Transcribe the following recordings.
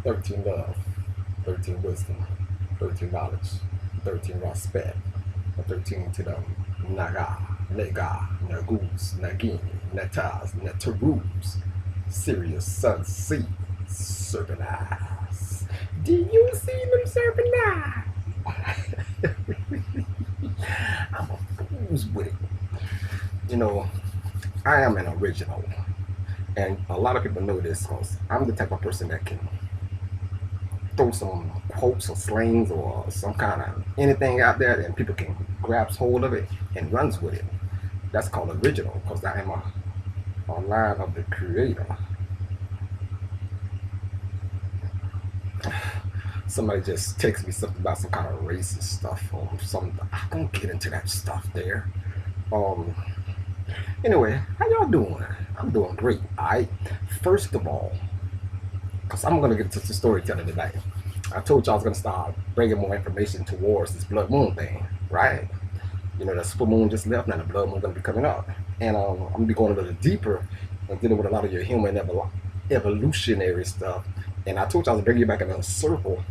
13 love, 13 wisdom, 13 knowledge, 13 respect, 13 to them Naga, Nega, Nagus, Nagini, Natas, Natarus, Sirius, Sun, Sea, Serpent Eyes. Do you see them serpent eyes? I'm a fool's with it. You know, I am an original. And a lot of people know this because I'm the type of person that can throw some quotes or slings or some kind of anything out there and people can grab hold of it and runs with it. That's called original because I am a line of the creator. Somebody just texted me something about some kind of racist stuff or something. I don't get into that stuff there. Um, anyway, how y'all doing? I'm doing great. Alright. First of all, because I'm gonna get into the storytelling tonight. I told you I was gonna start bringing more information towards this blood moon thing, right? You know, the super moon just left, now the blood moon gonna be coming up, and I'm gonna be going a little deeper and dealing with a lot of your human evolutionary stuff. And I told you I was bringing you back in a circle,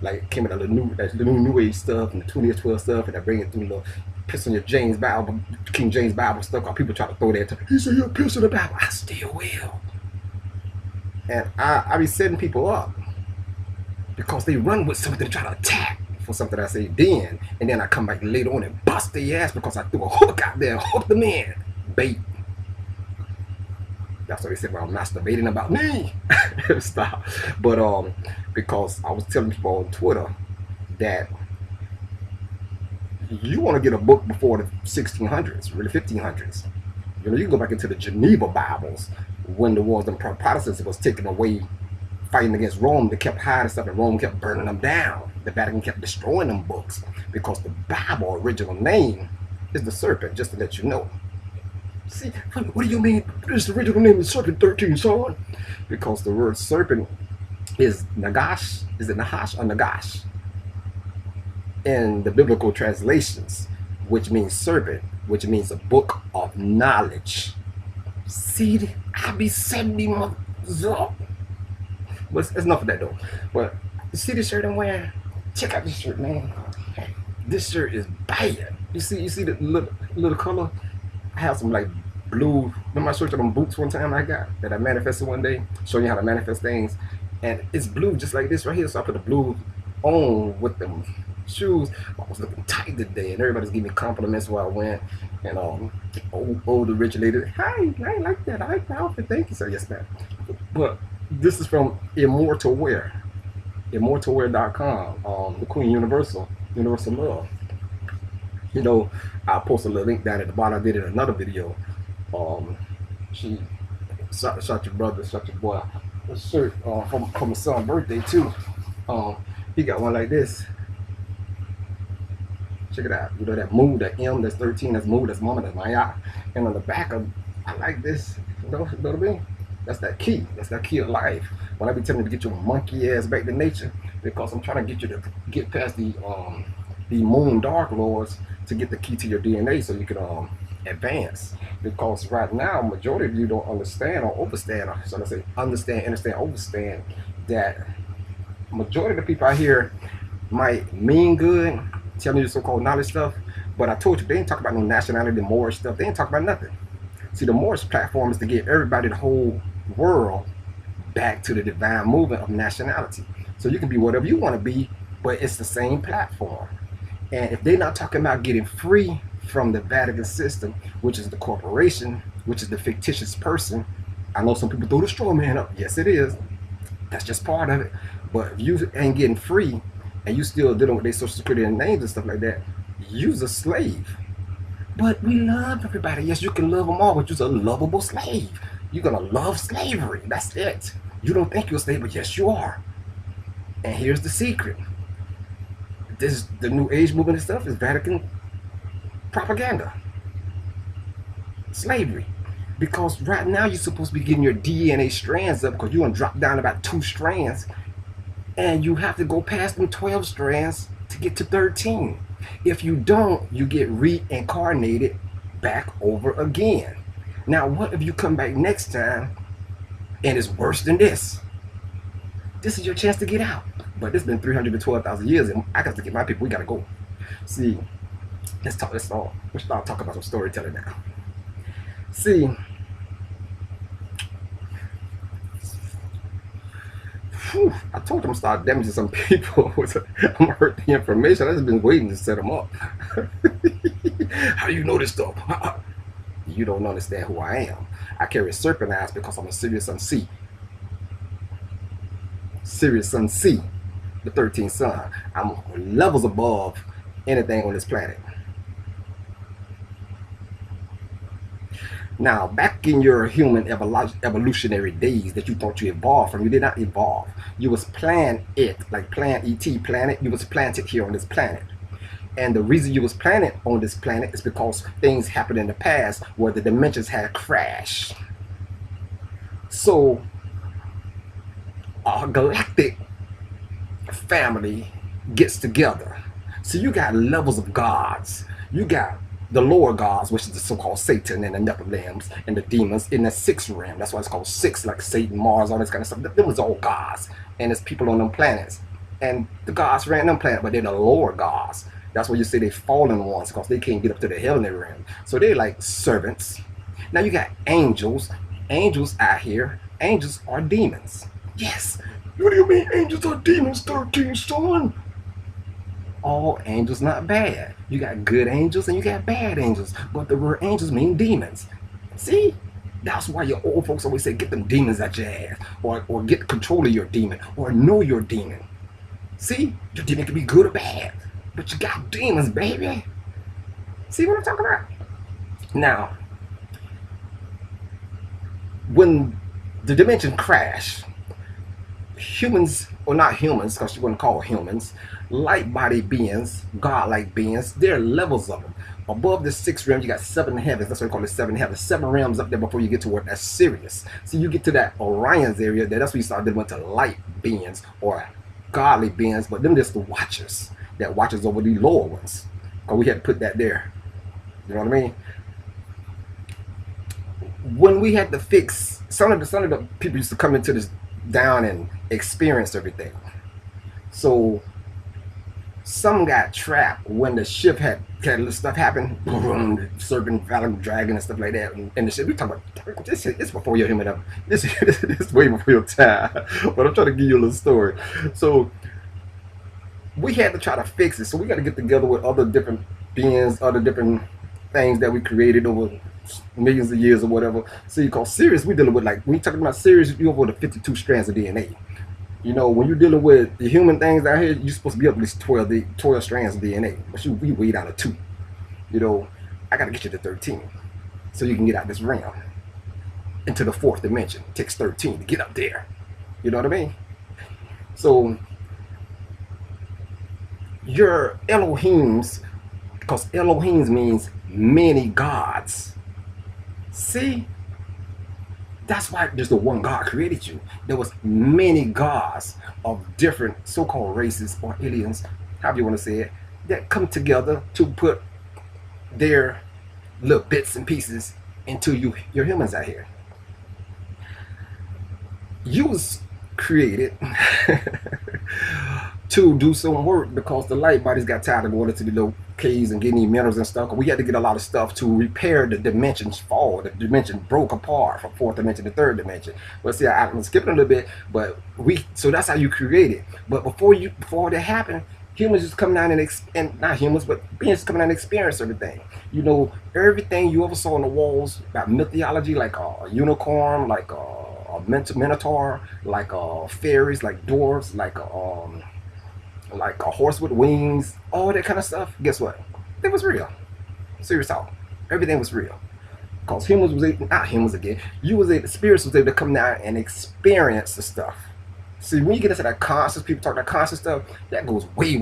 like came in the new age stuff and the 2012 stuff, and I bring it through the piss on your James Bible, King James Bible stuff. Cause people try to throw that. He said you're piss on the Bible. I still will. And I be setting people up because they run with something to try to attack for something I say then, and then I come back later on and bust their ass because I threw a hook out there, hook them in, bait. That's what they said about masturbating about me. Stop. But because I was telling people on Twitter that you want to get a book before the 1600s, really 1500s. You know, you can go back into the Geneva Bibles when the wars, the Protestants was taken away fighting against Rome. They kept hiding stuff and Rome kept burning them down. The Vatican kept destroying them books because the Bible original name is the serpent, just to let you know. See, what do you mean? This original name is Serpent 13, son? Because the word serpent is Nagash. Is it Nahash or Nagash? In the biblical translations, which means serpent, which means a book of knowledge. See, I be setting these mothers up. But it's enough of that though. But you see this shirt I'm wearing? Check out this shirt, man. This shirt is bad. You see the little color? I have some like blue. Remember I showed you them boots one time I got that I manifested one day, showing you how to manifest things, and it's blue just like this right here. So I put the blue on with them shoes. I was looking tight today, and everybody's giving me compliments while I went. And old rich lady, hi, I like that. I like the outfit. Thank you, sir. Yes, ma'am. But this is from Immortal Wear, immortalwear.com. The Queen Universal Love. You know, I'll post a little link down at the bottom. I did in another video. She shot your brother, shot your boy a shirt from his son's birthday too. He got one like this. Check it out. You know that moon, that M, that's 13, that's moon, that's mama, that's Maya. And on the back of, I like this. You know what I mean? That's that key. That's that key of life. When I be telling you to get your monkey ass back to nature, because I'm trying to get you to get past the moon dark lords to get the key to your DNA so you can advance. Because right now, majority of you don't understand or overstand, or so I say understand, overstand that majority of the people out here might mean good, telling you so-called knowledge stuff, but I told you they ain't talk about no nationality, Moorish stuff. They ain't talk about nothing. See, the Moorish platform is to get everybody, the whole world, back to the divine movement of nationality. So you can be whatever you want to be, but it's the same platform. And if they're not talking about getting free from the Vatican system, which is the corporation, which is the fictitious person, I know some people throw the straw man up. Yes, it is. That's just part of it. But if you ain't getting free and you still dealing with their social security and names and stuff like that, you's a slave. But we love everybody. Yes, you can love them all, but you're a lovable slave. You're gonna love slavery. That's it. You don't think you're a slave, but yes, you are. And here's the secret. The New Age movement and stuff is Vatican propaganda. Slavery. Because right now you're supposed to be getting your DNA strands up because you're gonna drop down about 2 strands. And you have to go past them 12 strands to get to 13. If you don't, you get reincarnated back over again. Now, what if you come back next time and it's worse than this? This is your chance to get out. But it's been 312,000 years, and I got to get my people. We got to go. See, let's talk. Let's start talking about some storytelling now. See, I told them to start damaging some people. I'm gonna hurt the information. I just been waiting to set them up. How do you know this stuff? You don't understand who I am. I carry serpent eyes because I'm a Sirius Sun C. Sirius Sun C, the 13th sun. I'm levels above anything on this planet. Now, back in your human evolutionary days that you thought you evolved from, you did not evolve. You was planned like Plan ET, planet. You was planted here on this planet. And the reason you was planted on this planet is because things happened in the past where the dimensions had crashed. So, a galactic family gets together. So you got levels of gods. You got the lower gods, which is the so-called Satan and the Nephilims and the demons in the sixth realm. That's why it's called six, like Satan, Mars, all this kind of stuff. Them was all gods, and it's people on them planets. And the gods ran them planets, but they're the lower gods. That's why you say they fallen ones, because they can't get up to the heavenly realm. So they're like servants. Now you got angels. Angels out here. Angels are demons. Yes. What do you mean angels are demons, 13, son? All angels not bad. You got good angels and you got bad angels, but the word angels mean demons. See, that's why your old folks always say get them demons at your ass, or get control of your demon, or know your demon. See, your demon can be good or bad, but you got demons, baby. See what I'm talking about? Now, when the dimension crashed, humans, or not humans, because you wouldn't call humans, light body beings, godlike beings, there are levels of them. Above the sixth realm, you got seven heavens. That's what we call it, seven heavens. Seven realms up there before you get to where that's Sirius. So you get to that Orion's area, that's where you start dealing with the light beings or godly beings, but them just the watchers that watches over the lower ones. Because we had to put that there. You know what I mean? When we had to fix, some of the people used to come into this down and experience everything. So some got trapped when the ship had stuff happen, serpent, Valak, dragon, and stuff like that. And the ship, we talking about this before your human ever. This is way before your time. But I'm trying to give you a little story. So we had to try to fix it. So we got to get together with other different beings, other different things that we created over millions of years or whatever. So you call Sirius, we dealing with, like, when you talking about Sirius, you over the 52 strands of DNA. You know, when you're dealing with the human things out here, you're supposed to be up at least 12 strands of DNA. But we way down to 2. You know, I got to get you to 13. So you can get out this realm into the 4th dimension. It takes 13 to get up there. You know what I mean? So, your Elohims, because Elohims means many gods. See? That's why there's the one God created you. There was many gods of different so-called races or aliens, however you want to say it, that come together to put their little bits and pieces into your humans out here. You was created to do some work because the light bodies got tired of going into the little caves and getting minerals and stuff. We had to get a lot of stuff to repair the dimensions fall. The dimension broke apart from 4th dimension to 3rd dimension. But see, I'm skipping a little bit, but so that's how you create it. But before that happened, humans just come down and not humans, but beings coming down and experience everything. You know, everything you ever saw on the walls about mythology, like a unicorn, like a minotaur, like fairies, like dwarves, like a horse with wings, all that kind of stuff. Guess what? It was real. Serious talk. Everything was real. Because humans was able, not humans again, spirits was able to come down and experience the stuff. See, when you get into that conscious, people talk that conscious stuff, that goes way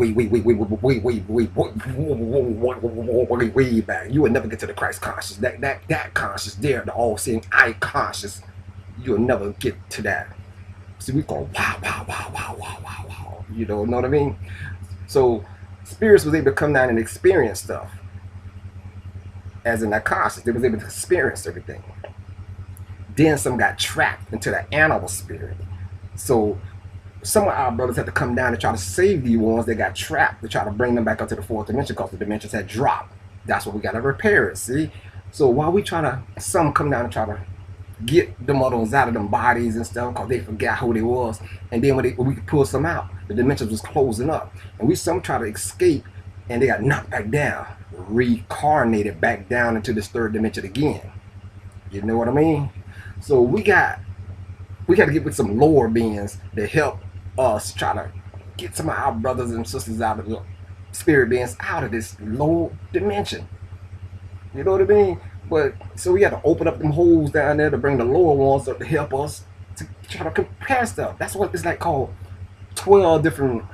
back. You will never get to the Christ conscious. That conscious there, the all-seeing I conscious, you'll never get to that. See, we go wow. You know what I mean? So spirits was able to come down and experience stuff. As in that conscious, they was able to experience everything. Then some got trapped into the animal spirit. So some of our brothers had to come down to try to save the ones that got trapped, to try to bring them back up to the fourth dimension because the dimensions had dropped. That's what we got to repair it, see? So while we try to, some come down and try to get them others out of them bodies and stuff because they forgot who they was, and then when we could pull some out, the dimensions was closing up, and we some try to escape, and they got knocked back down, reincarnated back down into this third dimension again. You know what I mean? So we got to get with some lower beings to help us try to get some of our brothers and sisters out of the spirit beings out of this low dimension. You know what I mean? But so we got to open up them holes down there to bring the lower ones up to help us to try to compare stuff. That's what it's like called 12 different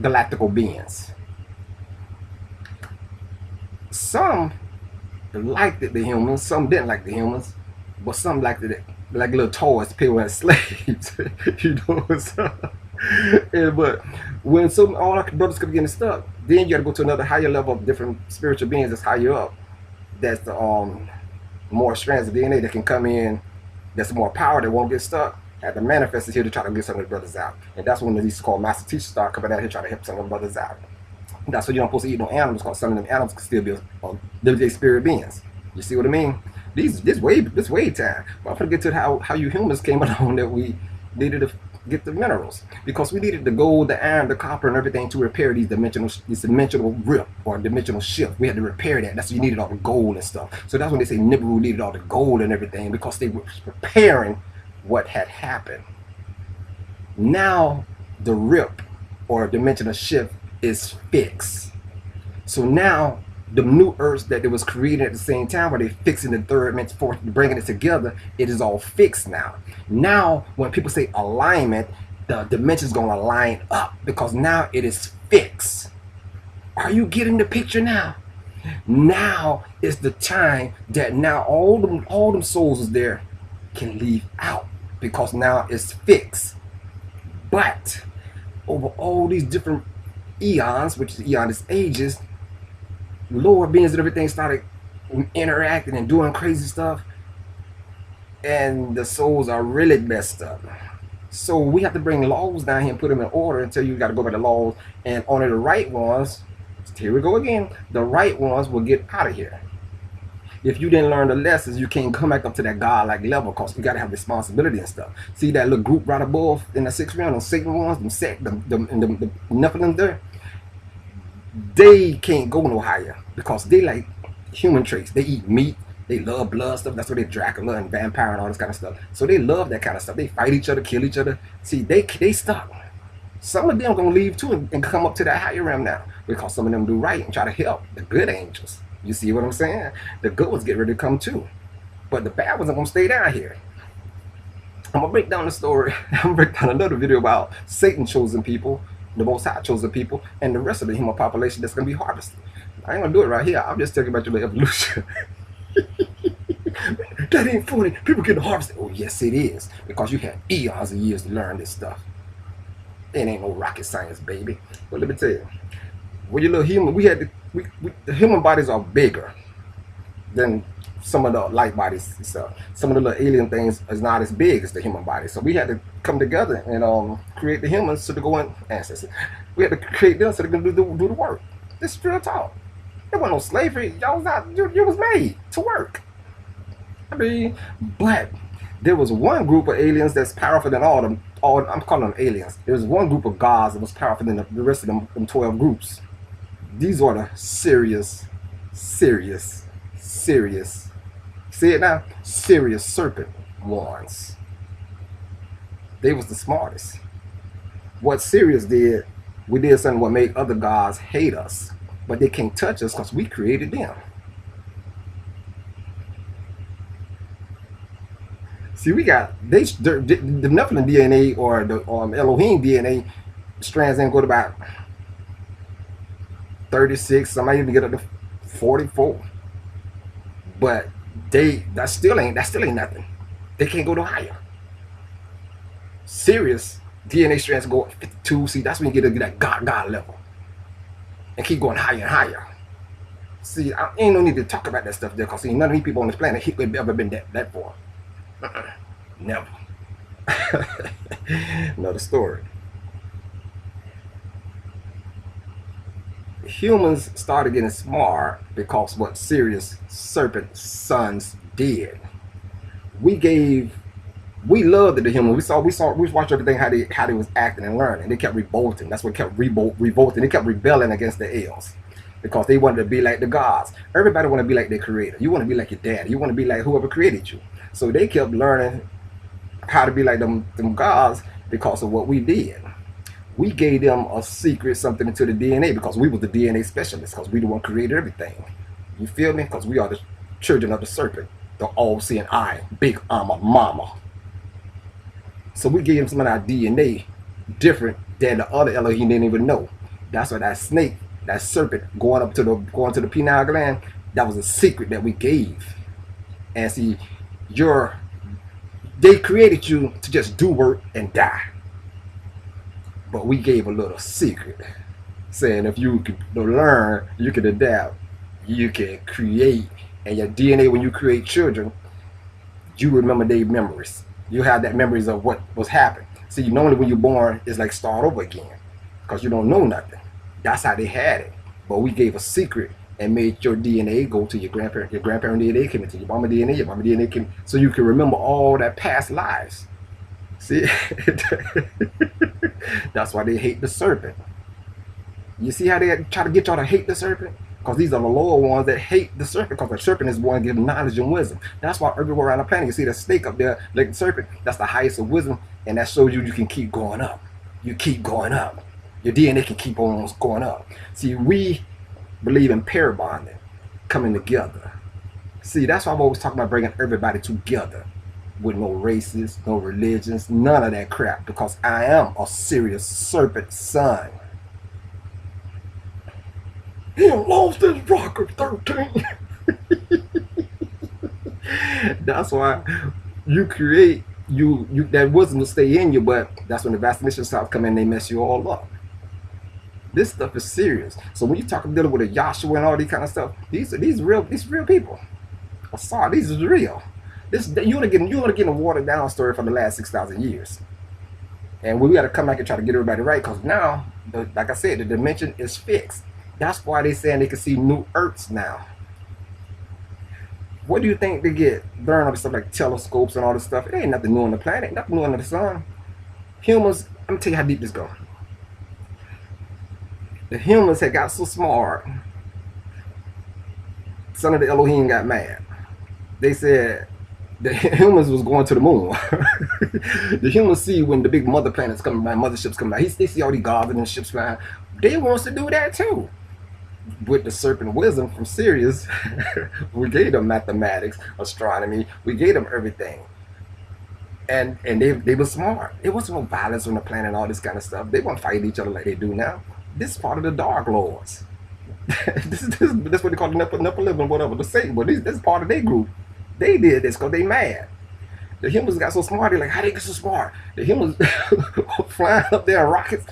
galactical beings. Some liked the humans, some didn't like the humans, but some liked it like little toys people as slaves. You know what's up? Yeah, but when all our brothers could get stuck, then you gotta go to another higher level of different spiritual beings that's higher up. That's the more strands of DNA that can come in, that's more power that won't get stuck. Had to manifest it here to try to get some of the brothers out. And that's when these so-called master teachers start coming out here trying to help some of the brothers out. That's why you don't supposed to eat no animals, because some of them animals can still be living spirit beings. You see what I mean? This way time. But I'm gonna get to how you humans came along that we needed to get the minerals, because we needed the gold, the iron, the copper, and everything to repair this dimensional rip or dimensional shift. We had to repair that. That's why you needed all the gold and stuff. So that's when they say Nibiru needed all the gold and everything, because they were repairing what had happened. Now the rip or dimensional shift is fixed. So now the new earths that it was created at the same time, where they fixing the third dimension, fourth, bringing it together, it is all fixed now. Now, when people say alignment, the dimension's gonna line up because now it is fixed. Are you getting the picture now? Now is the time that now all them souls is there can leave out, because now it's fixed. But over all these different eons, which is eon is ages, lower beings and everything started interacting and doing crazy stuff, and the souls are really messed up. So we have to bring laws down here and put them in order until you got to go by the laws, and only the right ones, here we go again, the right ones will get out of here. If you didn't learn the lessons, you can't come back up to that godlike level, because you got to have responsibility and stuff. See that little group right above in the sixth round, those Satan ones, the Nephilim there, they can't go no higher because they like human traits. They eat meat, they love blood stuff. That's why they Dracula and vampire and all this kind of stuff. So they love that kind of stuff. They fight each other, kill each other. See, they stuck. Some of them gonna leave too and come up to that higher realm now, because some of them do right and try to help the good angels. You see what I'm saying? The good ones get ready to come too, but the bad ones are gonna stay down here. I'm gonna break down the story. I'm gonna break down another video about Satan chosen people, the Most High chosen people, and the rest of the human population that's gonna be harvested. I ain't gonna do it right here. I'm just talking about your evolution. That ain't funny. People getting harvested. Oh yes, it is, because you had eons of years to learn this stuff. It ain't no rocket science, baby. But let me tell you, when you're little human, the human bodies are bigger than some of the light bodies and stuff. Some of the little alien things is not as big as the human body. So we had to come together and create the humans so to go in ancestors. We had to create them so they can do the work. This is real talk. There wasn't no slavery. Y'all was out. You was made to work. I mean, but there was one group of aliens that's powerful than all them. I'm calling them aliens. There was one group of gods that was powerful than the rest of them 12 groups. These are the serious, say it now, serious serpent ones. They was the smartest. What Sirius did, we did something what made other gods hate us, but they can't touch us because we created them. See, we got the Nephilim DNA or the Elohim DNA strands ain't go to about 36. Somebody even get up to 44. But that still ain't nothing. They can't go no higher. Serious DNA strands go up 52. See, that's when you get to that God level, and keep going higher and higher. See, I ain't no need to talk about that stuff there, because none of these people on this planet have ever been that far. Never. Another story. Humans started getting smart because what Sirius serpent sons did. We gave we loved the humans. We watched everything how they was acting and learning. They kept revolting. That's what kept revolting. They kept rebelling against the elves because they wanted to be like the gods. Everybody want to be like their creator. You want to be like your dad. You want to be like whoever created you. So they kept learning how to be like them gods because of what we did. We gave them a secret, something into the DNA because we was the DNA specialists because we the one created everything. You feel me? Because we are the children of the serpent, the all-seeing eye, big armor mama. So we gave them some of our DNA different than the other Elohim didn't even know. That's why that snake, that serpent going to the pineal gland, that was a secret that we gave. And see, they created you to just do work and die. But we gave a little secret, saying if you could learn, you can adapt, you can create, and your DNA when you create children, you remember their memories. You have that memories of what was happening. See, normally when you're born, it's like start over again because you don't know nothing. That's how they had it. But we gave a secret and made your DNA go to your grandparent. Your grandparent DNA came into your mama DNA. Your mama DNA came, so you can remember all that past lives. See, that's why they hate the serpent. You see how they try to get y'all to hate the serpent? Because these are the lower ones that hate the serpent, because the serpent is one giving knowledge and wisdom. That's why everywhere around the planet you see the snake up there like the serpent. That's the highest of wisdom, and that shows you can keep going up. You keep going up. Your DNA can keep on going up. See, we believe in pair bonding, coming together. See, that's why I'm always talking about bringing everybody together with no races, no religions, none of that crap, because I am a Sirius serpent son. He lost his rock of 13. That's why you create you that wisdom will stay in you, but that's when the vaccination starts coming in, they mess you all up. This stuff is serious. So when you talk dealing with a Yahshua and all these kind of stuff, these real people. I'm sorry, these is real. You want to get a watered down story from the last 6,000 years. And we got to come back and try to get everybody right, because now, like I said, the dimension is fixed. That's why they saying they can see new Earths now. What do you think they get? Learn all this stuff like telescopes and all this stuff. It ain't nothing new on the planet, nothing new under the sun. Humans, let me tell you how deep this goes. The humans had got so smart, son of the Elohim got mad. They said the humans was going to the moon. The humans see when the big mother planets come by, motherships come by. They see all these gods and ships flying. They wants to do that too. With the serpent wisdom from Sirius, we gave them mathematics, astronomy, we gave them everything. And they were smart. There wasn't no violence on the planet and all this kind of stuff. They weren't fighting each other like they do now. This is part of the Dark Lords. This what they call the Nephilim, whatever, the Satan. But this is part of their group. They did this because they mad. The humans got so smart. They're like, how they get so smart? The humans flying up there in rockets.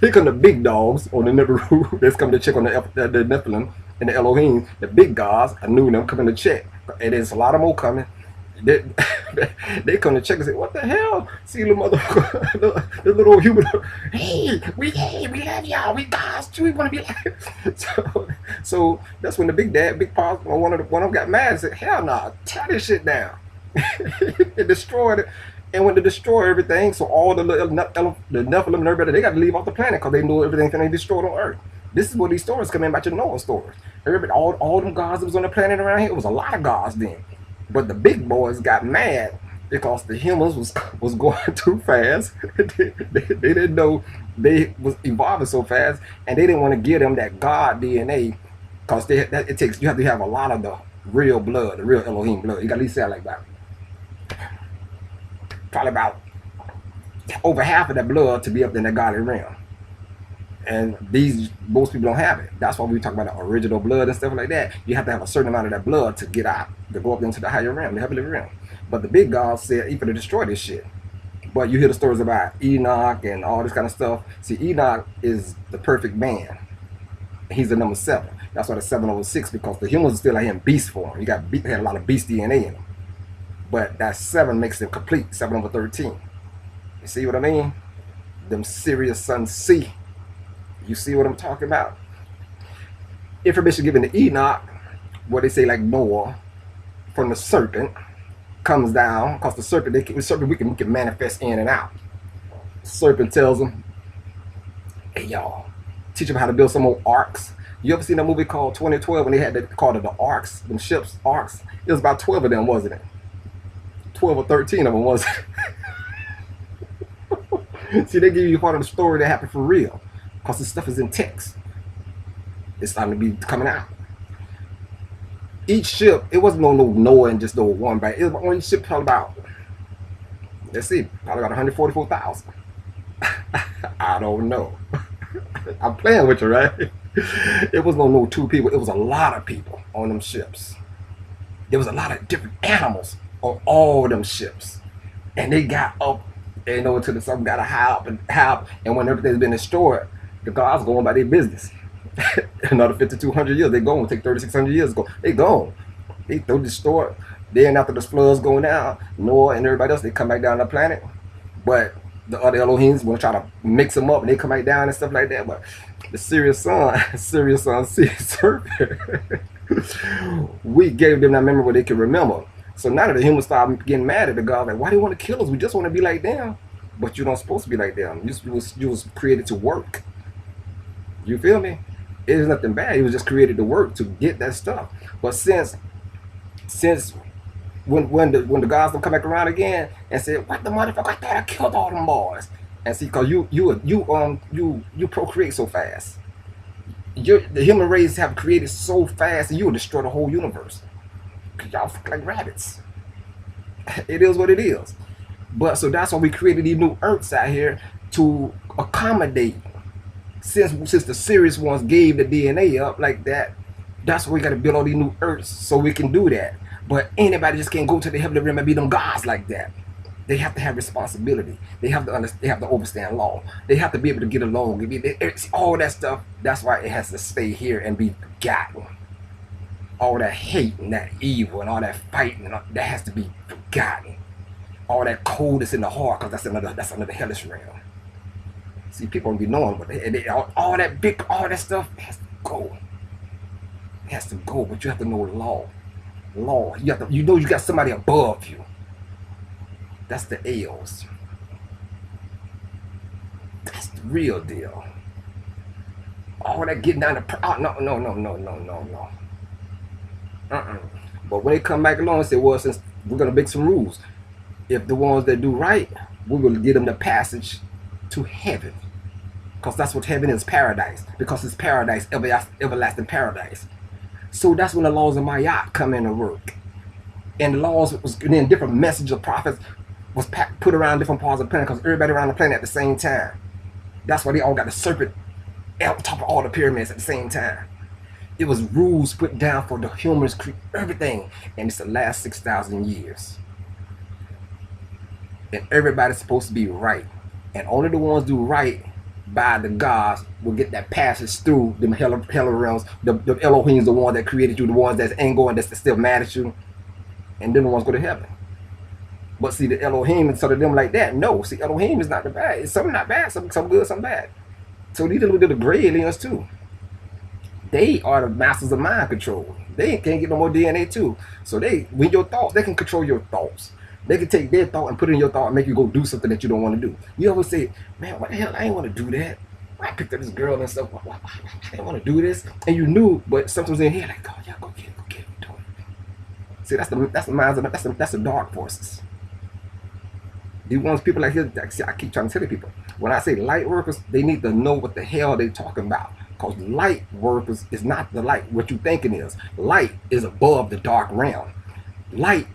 Here come the big dogs on the Nebuchadnezzar that's coming to check on the Nephilim and the Elohim. The big gods, I knew them coming to check. And there's a lot of more coming. They come to check and say, what the hell? See the the little human. Hey, we love y'all. We gods too. We want to be like. So that's when the big paws, one of them got mad and said, hell nah, tear this shit down. They destroyed it. And when they destroy everything, so all the Nephilim and everybody, they got to leave off the planet because they knew everything they destroyed on Earth. This is where these stories come in about your Noah stories. Everybody, all them gods that was on the planet around here, it was a lot of gods then. But the big boys got mad because the humans was going too fast. They didn't know they was evolving so fast, and they didn't want to give them that God DNA, because you have to have a lot of the real blood, the real Elohim blood. You got to at least say it like that. Probably about over half of that blood to be up in the godly realm. And most people don't have it. That's why we talk about the original blood and stuff like that. You have to have a certain amount of that blood to get out, to go up into the higher realm, the heavenly realm. But the big gods said, you're going to destroy this shit. But you hear the stories about Enoch and all this kind of stuff. See, Enoch is the perfect man. He's the number 7. That's why the 706, because the humans are still out here in beast form. You got they had a lot of beast DNA in them. But that 7 makes them complete, 7 over 13. You see what I mean? Them Sirius Sun C. You see what I'm talking about? Information given to Enoch, what they say like Noah, from the serpent, comes down, because the serpent, we can manifest in and out. The serpent tells them, hey y'all, teach them how to build some more arcs. You ever seen that movie called 2012 when they had that called it the arcs, them ships, arcs? It was about 12 of them, wasn't it? 12 or 13 of them, wasn't it? See, they give you part of the story that happened for real, because this stuff is in text. It's time to be coming out. Each ship, it wasn't no Noah and just no one, but it was only ship probably about, let's see, probably about 144,000. I don't know. I'm playing with you, right? It was no 2 people. It was a lot of people on them ships. There was a lot of different animals on all them ships, and they got up, and to the sun, got to high up, and when everything's been destroyed, the gods going by their business. Another 5,200 years, they gone. Take 3,600 years to go. They gone. They destroyed. Then after the floods going down, Noah and everybody else, they come back down the planet. But the other Elohims want to try to mix them up, and they come back down and stuff like that. But the Sirius Sun serpent, we gave them that memory where they can remember. So now that the humans start getting mad at the God, like, why do you want to kill us? We just want to be like them. But you don't supposed to be like them. You was created to work. You feel me? It was nothing bad. He was just created to work, to get that stuff. But since when the gods don't come back around again and say, what the motherfucker, I thought I killed all them boys. And see, cause you procreate so fast. The human race have created so fast, and you will destroy the whole universe. Cause y'all fuck like rabbits. It is what it is. But so that's why we created these new Earths out here to accommodate. Since the serious ones gave the DNA up like that, that's why we got to build all these new Earths so we can do that. But anybody just can't go to the heavenly realm and be them gods like that. They have to have responsibility. They have to understand. They have to understand law. They have to be able to get along. All that stuff. That's why it has to stay here and be forgotten. All that hate and that evil and all that fighting, that has to be forgotten. All that coldness in the heart, because that's another hellish realm. See, people don't be knowing, but all that stuff has to go. It has to go, but you have to know law. Law. You know you got somebody above you. That's the L's. That's the real deal. All that getting down to no. But when they come back along and say, well, since we're gonna make some rules, if the ones that do right, we will give them the passage to heaven. Because that's what heaven is, paradise. Because it's paradise, everlasting paradise. So that's when the laws of Ma'at come in and work. And the laws then different messages of prophets was put around different parts of the planet, because everybody around the planet at the same time. That's why they all got the serpent on top of all the pyramids at the same time. It was rules put down for the humans, everything. And it's the last 6,000 years. And everybody's supposed to be right. And only the ones do right by the gods will get that passage through them hell realms. The Elohim's the one that created you, the ones that's ain't going, that's still mad at you, and then the ones go to heaven. But see, the Elohim, instead of them like that, no. See, Elohim is not the bad. It's some not bad, some good, some bad. So these are the gray aliens too. They are the masters of mind control. They can't get no more DNA too. So when your thoughts, they can control your thoughts. They can take their thought and put it in your thought and make you go do something that you don't want to do. You always say, man, what the hell? I ain't want to do that. I picked up this girl and stuff. Why I didn't want to do this. And you knew, but sometimes in here, like, oh, yeah, go get it, do it. See, that's the minds of that's the dark forces. These ones, people like here, I keep trying to tell people, when I say light workers, they need to know what the hell they talking about. Because light workers is not the light, what you thinking is. Light is above the dark realm. Light,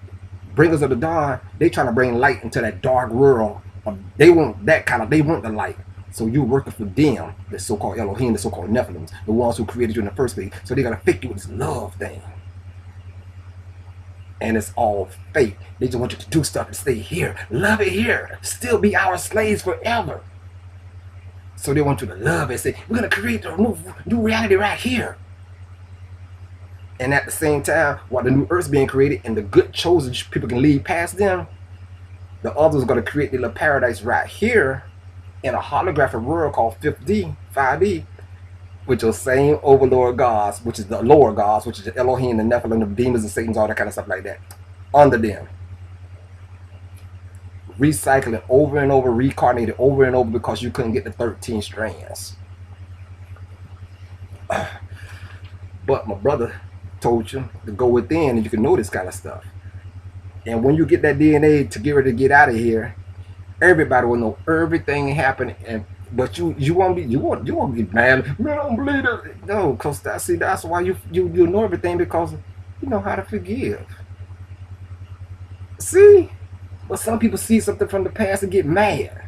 bringers of the dawn, they trying to bring light into that dark world. They want the light. So you working for them, the so-called Elohim, the so-called Nephilims, the ones who created you in the first place. So they're going to fake you with this love thing. And it's all fake. They just want you to do stuff and stay here. Love it here. Still be our slaves forever. So they want you to love it. Say, we're going to create a new reality right here. And at the same time, while the new earth's being created and the good chosen people can lead past them, the others are going to create the little paradise right here in a holographic world called 5D, 5D, which are same overlord gods, which is the lower gods, which is the Elohim, the Nephilim, the demons, and Satan's, all that kind of stuff like that, under them. Recycling over and over, reincarnated over and over because you couldn't get the 13 strands. But my brother told you to go within and you can know this kind of stuff. And when you get that DNA to get ready to get out of here, everybody will know everything happened. And but you won't be mad. Man, I don't believe it. No, because that's why you know everything, because you know how to forgive. See? But some people see something from the past and get mad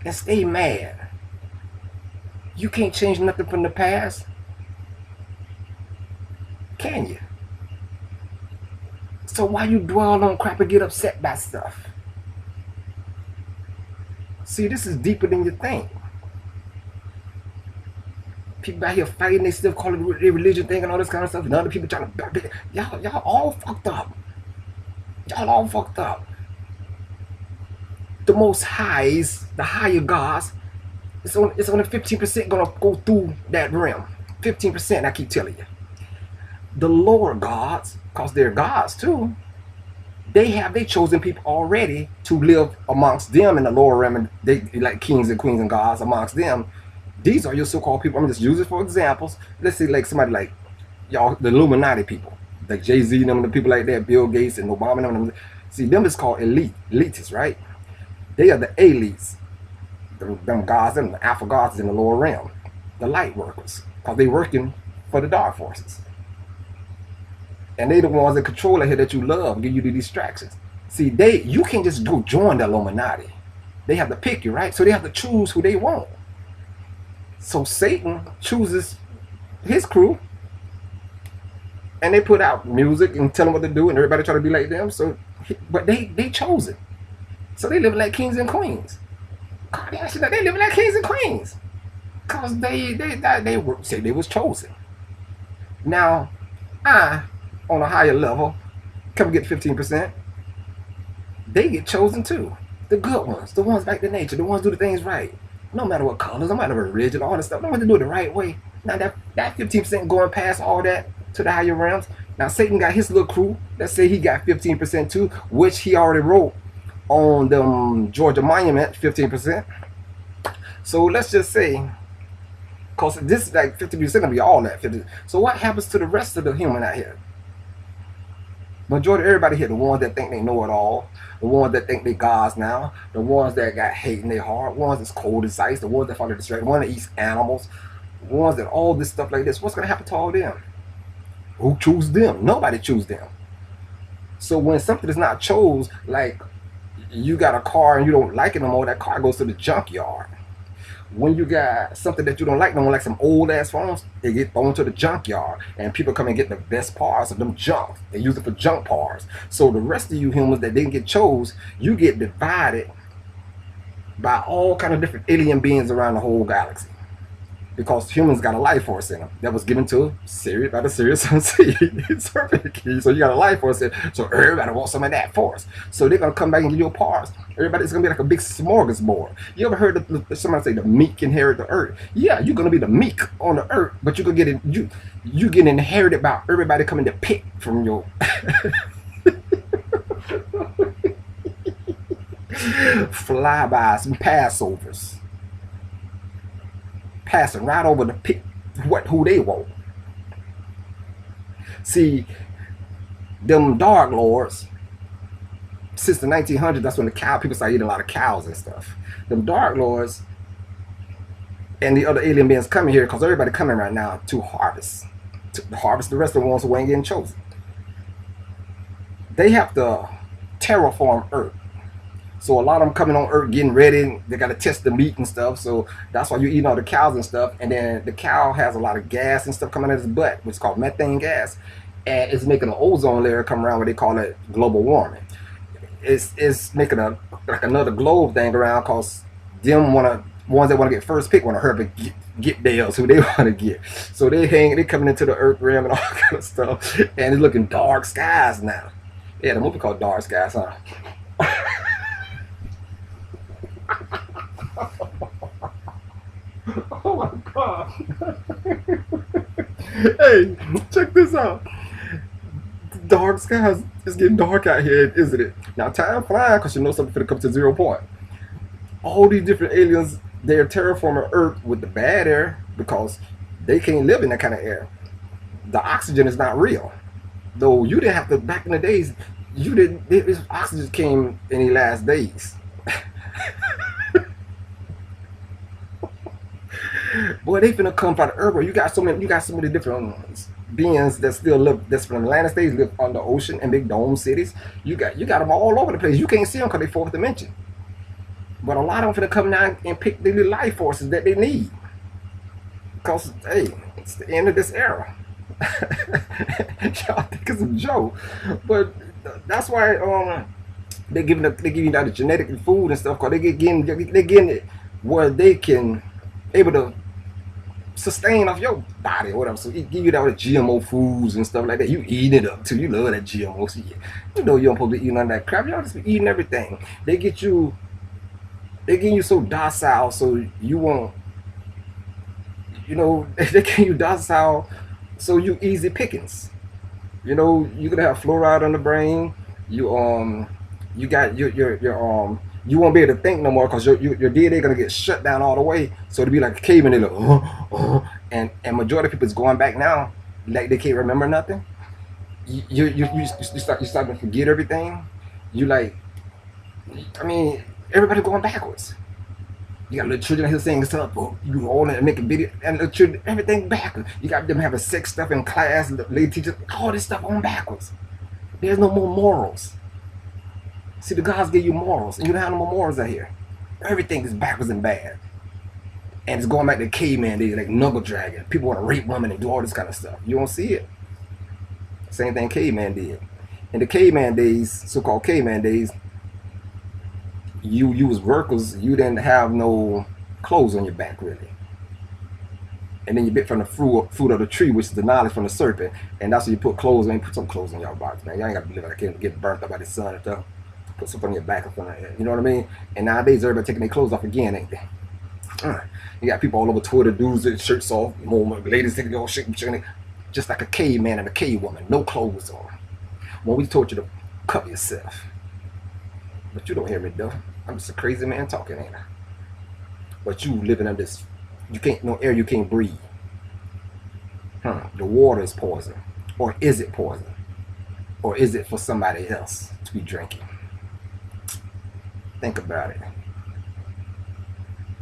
and stay mad. You can't change nothing from the past, can you? So why you dwell on crap and get upset by stuff? See, this is deeper than you think. People out here fighting, they still call it their religion thing and all this kind of stuff, and other people trying to, y'all all fucked up. Y'all all fucked up. The most highs, the higher gods, it's only 15% gonna go through that realm. 15%, I keep telling you. The lower gods, because they're gods too, they have their chosen people already to live amongst them in the lower realm, and they like kings and queens and gods amongst them. These are your so-called people. I'm just using for examples. Let's say like somebody like y'all, the Illuminati people, like Jay-Z and them, the people like that, Bill Gates and Obama and them. See, them is called elitists, right? They are the elites. Them gods, them the alpha gods in the lower realm, the light workers, because they working for the dark forces. And they the ones that control it here that you love, give you the distractions. See, you can't just go join the Illuminati. They have to pick you, right? So they have to choose who they want. So Satan chooses his crew, and they put out music and tell them what to do, and everybody try to be like them. So, but they chose it. So they live like kings and queens. God, they live like kings and queens, cause they say they was chosen. Now, on a higher level, come get 15%. They get chosen too. The good ones, the ones like the nature, the ones do the things right. No matter what colors, no matter what religion, all this stuff, no matter do it the right way. Now that 15% going past all that to the higher realms. Now Satan got his little crew. Let's say he got 15% too, which he already wrote on them Georgia Monument, 15%. So let's just say, cause this is like 50% gonna be all that 50. So what happens to the rest of the human out here? Majority of everybody here, the ones that think they know it all, the ones that think they gods now, the ones that got hate in their heart, ones that's cold as ice, the ones that follow the straight, the ones that eat animals, the ones that all this stuff like this. What's gonna happen to all them? Who choose them? Nobody choose them. So when something is not chose, like you got a car and you don't like it no more, that car goes to the junkyard. When you got something that you don't like no more, like some old ass phones, they get thrown to the junkyard, and people come and get the best parts of them junk. They use it for junk parts. So the rest of you humans that didn't get chose, you get divided by all kind of different alien beings around the whole galaxy. Because humans got a life force in them that was given to Sirius by the Sirius Serpent Key. So you got a life force in, so everybody wants some of that force. So they're gonna come back and give you a parts. Everybody's gonna be like a big smorgasbord. You ever heard of somebody say the meek inherit the earth? Yeah, you're gonna be the meek on the earth, but you gonna get it. You get inherited by everybody coming to pick from your flybys and Passovers. Passing right over the pick who they want. See, them Dark Lords, since the 1900s, that's when the people started eating a lot of cows and stuff. Them Dark Lords and the other alien beings coming here, because everybody coming right now to harvest the rest of the ones who ain't getting chosen. They have to terraform Earth. So a lot of them coming on Earth getting ready, they got to test the meat and stuff. So that's why you're eating all the cows and stuff. And then the cow has a lot of gas and stuff coming out of its butt, which is called methane gas. And it's making an ozone layer come around, where they call it global warming. It's making like another globe thing around, because them want to ones that want to get first pick want to hurry up and get theirs, who they want to get. So they coming into the Earth realm and all kind of stuff, and it's looking dark skies now. Yeah, the movie called Dark Skies, huh? Oh my God. Hey, check this out. Dark skies. It's getting dark out here, isn't it? Now time flies because you know something's gonna come to 0 point. All these different aliens, they're terraforming Earth with the bad air because they can't live in that kind of air. The oxygen is not real. Though you didn't have to, back in the days, you didn't, this oxygen came in the last days. Boy, they finna come from the Earth where you got so many different beings that still live, that's from the Atlantic states, live on the ocean and big dome cities. You got them all over the place. You can't see them because they fourth dimension. But a lot of them finna come down and pick the little life forces that they need. Because, hey, it's the end of this era. Y'all think it's a joke. But that's why they give you the genetic food and stuff, because they're getting it where they can able to sustain off your body or whatever. So it give you that with GMO foods and stuff like that. You eat it up too. You love that GMO. So you know you don't supposed to be eating none of that crap. Y'all just be eating everything. They get you so docile, so you won't, you know, they get you docile so you easy pickings. You know, you're gonna have fluoride on the brain. You got your you won't be able to think no more because your DNA gonna get shut down all the way. So it'll be like a caveman. They look, and majority of people is going back now, like they can't remember nothing. You start to forget everything. You like, I mean, everybody going backwards. You got little children here saying stuff, you all in and making video, and little children, everything backwards. You got them having sex stuff in class, the lady teachers, all this stuff on backwards. There's no more morals. See, the gods give you morals, and you don't have no more morals out here. Everything is backwards and bad. And it's going back to caveman days, like Knuckle Dragon. People want to rape women and do all this kind of stuff. You don't see it. Same thing caveman did. In the caveman days, so-called caveman days, you was workers, you didn't have no clothes on your back, really. And then you bit from the fruit of the tree, which is the knowledge from the serpent. And that's where you put clothes on. You put some clothes on your bodies, man. Y'all ain't got to live like a get burnt up by the sun and stuff. Put something on your back or something like that. You know what I mean? And nowadays, everybody taking their clothes off again, ain't they? You got people all over Twitter, dudes with shirts off, ladies taking all shit, just like a caveman and a cavewoman, no clothes on. When we told you to cover yourself. But you don't hear me, though. I'm just a crazy man talking, ain't I? But you living in this, you can't, no air you can't breathe. The water is poison. Or is it poison? Or is it for somebody else to be drinking? Think about it.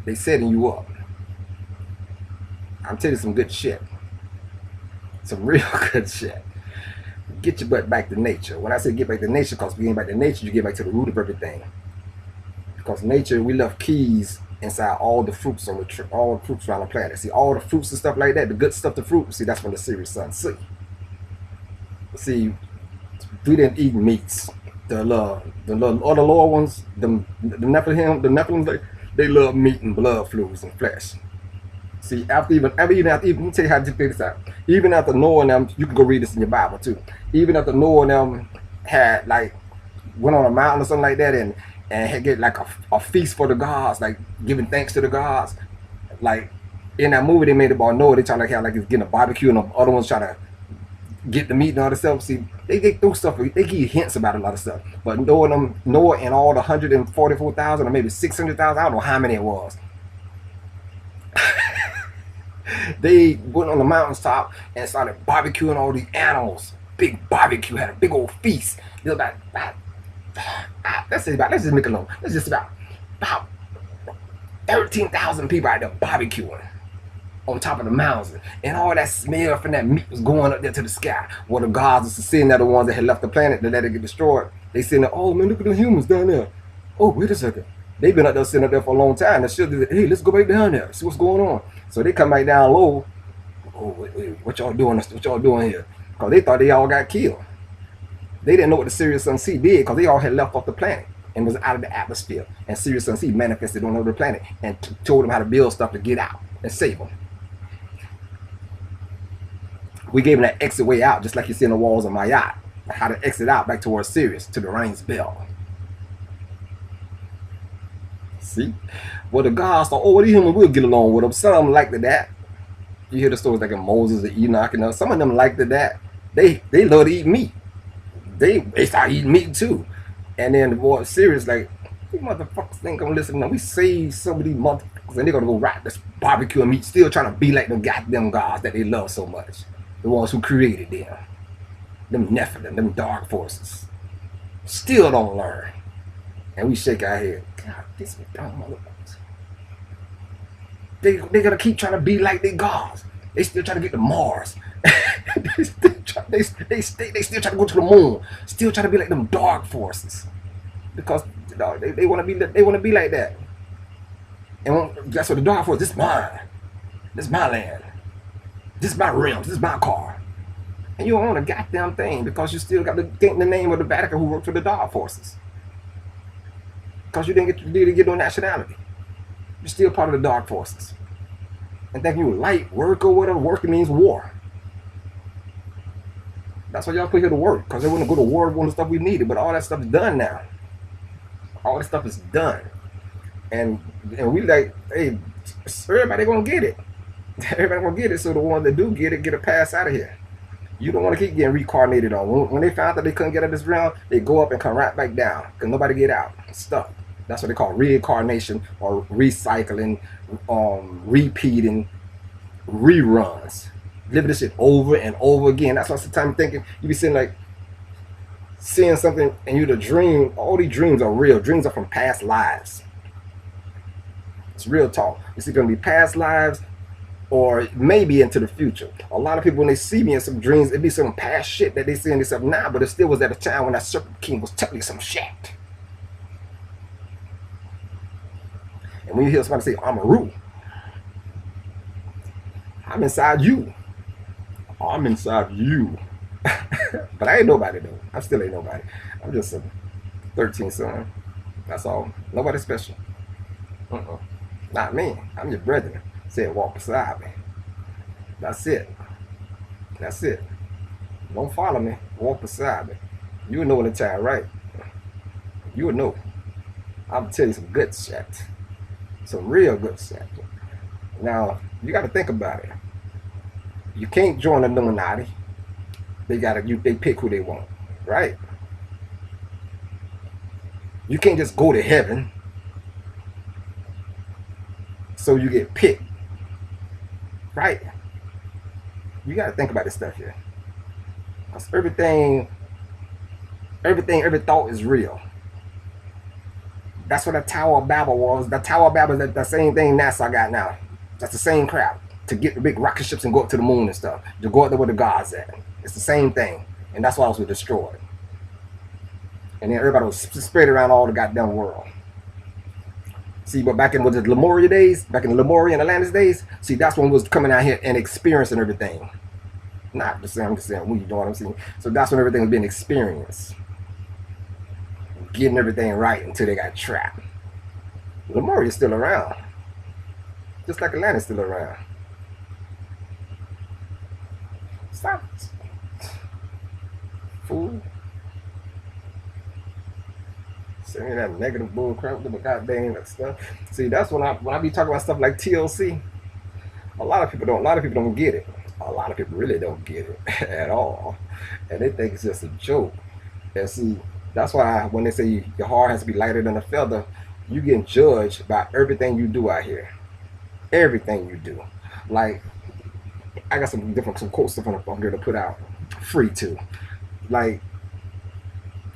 They setting you up. I'm telling you some good shit. Some real good shit. Get your butt back to nature. When I say get back to nature, because we get back to nature, you get back to the root of everything. Because nature, we left keys inside all the fruits on the tree, all the fruits around the planet. See, all the fruits and stuff like that, the good stuff, the fruit. See, that's from the Sirius Sun. See, we didn't eat meats. The other lower ones, the Nephilim, they love meat and blood fluids and flesh. See, even let me tell you how to figure this out. Even after Noah and them, you can go read this in your Bible too. Even after Noah and them had went on a mountain or something like that and had get like a feast for the gods, like giving thanks to the gods. Like in that movie they made about Noah, they trying to have like he's getting a barbecue and the other ones trying to get the meat and all this stuff. See, they through stuff. They give you hints about a lot of stuff. But Noah and all the 144,000 or maybe 600,000, I don't know how many it was. They went on the mountaintop and started barbecuing all these animals. Big barbecue, had a big old feast. It was about let's just make it long. It's just about 13,000 people out there barbecuing on top of the mountains, and all that smell from that meat was going up there to the sky. Well, the gods was seeing that the ones that had left the planet to let it get destroyed. They saying, "Oh man, look at the humans down there. Oh, wait a second. They've been up there sitting up there for a long time. They should, hey, let's go back down there, see what's going on." So they come back down low. Oh, wait, what y'all doing? What y'all doing here? Because they thought they all got killed. They didn't know what the Sirius Sun C did because they all had left off the planet and was out of the atmosphere. And Sirius Sun C manifested on another planet and told them how to build stuff to get out and save them. We gave them that exit way out, just like you see in the walls of my yacht. How to exit out back towards Sirius, to the Rain's Bell. See? Well, the gods thought, oh, these humans will get along with them. Some of them liked that. You hear the stories like Moses and Enoch and some of them liked that. They love to eat meat. They start eating meat too. And then the boy Sirius like, you motherfuckers ain't gonna listen to them. We save some of these motherfuckers and they're gonna go right this barbecue and meat, still trying to be like them goddamn gods that they love so much. The ones who created them. Them Nephilim, them dark forces. Still don't learn. And we shake our head. God, these dumb motherfuckers. They gonna keep trying to be like they gods. They still trying to get to Mars. they still trying to go to the moon. Still trying to be like them dark forces. Because they want to be like that. And that's what the dark force. This is mine. This is my land. This is my realm. This is my car. And you don't own a goddamn thing because you still got the name of the Vatican who worked for the dark forces. Because you didn't get no nationality. You're still part of the dark forces. And thinking you light work or whatever, working means war. That's why y'all put here to work, because they want to go to war with all the stuff we needed, but all that stuff is done now. All that stuff is done. And we like, hey, everybody gonna get it. Everybody gonna get it, so the ones that do get it, get a pass out of here. You don't want to keep getting reincarnated on. When they found that they couldn't get out of this realm, they go up and come right back down, because nobody get out. Stuck. That's what they call reincarnation or recycling, repeating, reruns. Living this shit over and over again. That's why sometimes thinking, you be sitting like, seeing something and you the dream, all these dreams are real. Dreams are from past lives. It's real talk. It's either going to be past lives or maybe into the future. A lot of people, when they see me in some dreams, it be some past shit that they see in themselves now, but it still was at a time when that Serpent King was telling you some shit. And when you hear somebody say, Amaru, I'm inside you. I'm inside you. But I ain't nobody though. I still ain't nobody. I'm just a 13 son. That's all. Nobody special. Not me. I'm your brethren. Said walk beside me. That's it. That's it. Don't follow me. Walk beside me. You'll know when the time right. You'll know. I'll tell you some good shit. Some real good shit. Now, you got to think about it. You can't join the Illuminati. They pick who they want, right? You can't just go to heaven. So you get picked, right? You got to think about this stuff here. Because every thought is real. That's what the Tower of Babel was. The Tower of Babel is the same thing NASA got now. That's the same crap. To get the big rocket ships and go up to the moon and stuff. To go up there where the gods at. It's the same thing. And that's why it was destroyed. And then everybody was spread around all the goddamn world. See, but back in the Lemuria days, back in the Lemuria and Atlantis days, see, that's when we was coming out here and experiencing everything. Not the same, I'm just saying, you know what I'm saying? So that's when everything was being experienced. Getting everything right until they got trapped. Lemuria's still around. Just like Atlantis still around. Stop. Fool. Saying that negative bull crap with the goddamn that stuff. See, that's when I be talking about stuff like TLC. A lot of people don't get it. A lot of people really don't get it at all. And they think it's just a joke. And see, that's why when they say your heart has to be lighter than a feather, you get judged by everything you do out here. Everything you do. Like, I got some quotes stuff on here to put out free too. Like,